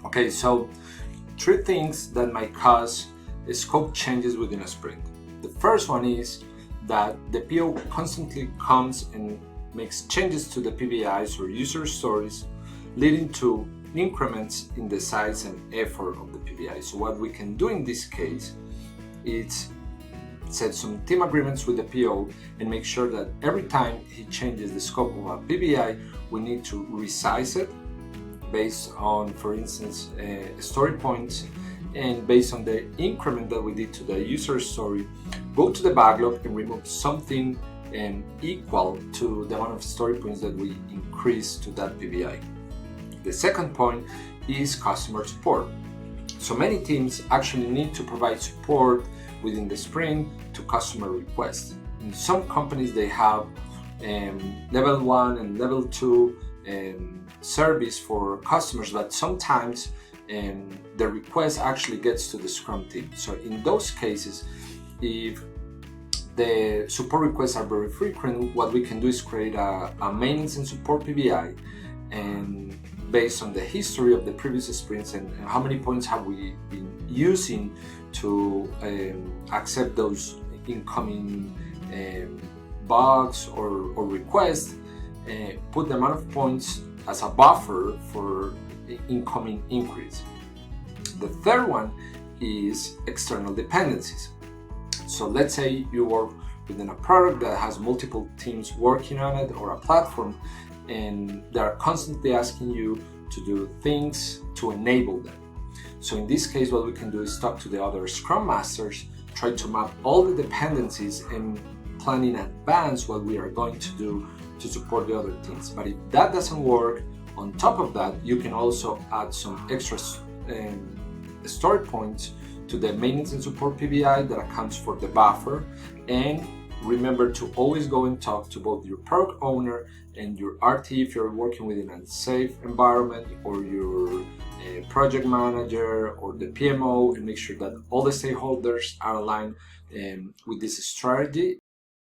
Okay, so three things that might cause scope changes within a sprint. The first one is that the PO constantly comes and makes changes to the PBIs or user stories, leading to increments in the size and effort of the PBI. So what we can do in this case is set some team agreements with the PO and make sure that every time he changes the scope of a PBI, we need to resize it based on, for instance, story points, and based on the increment that we did to the user story, go to the backlog and remove something equal to the amount of story points that we increase to that PBI. The second point is customer support. So many teams actually need to provide support within the sprint to customer requests. In some companies, they have level 1 and level 2 service for customers, but sometimes the request actually gets to the Scrum team. So in those cases, if the support requests are very frequent, what we can do is create a maintenance and support PBI, and based on the history of the previous sprints and how many points have we been using to accept those incoming bugs or requests, put the amount of points as a buffer for incoming increase. The third one is external dependencies. So let's say you work within a product that has multiple teams working on it, or a platform, and they are constantly asking you to do things to enable them. So in this case, what we can do is talk to the other Scrum Masters, try to map all the dependencies and plan in advance what we are going to do to support the other teams. But if that doesn't work, on top of that, you can also add some extra story points to the maintenance and support PBI that accounts for the buffer. And remember to always go and talk to both your product owner and your RT if you're working within a safe environment, or your project manager or the PMO, and make sure that all the stakeholders are aligned with this strategy.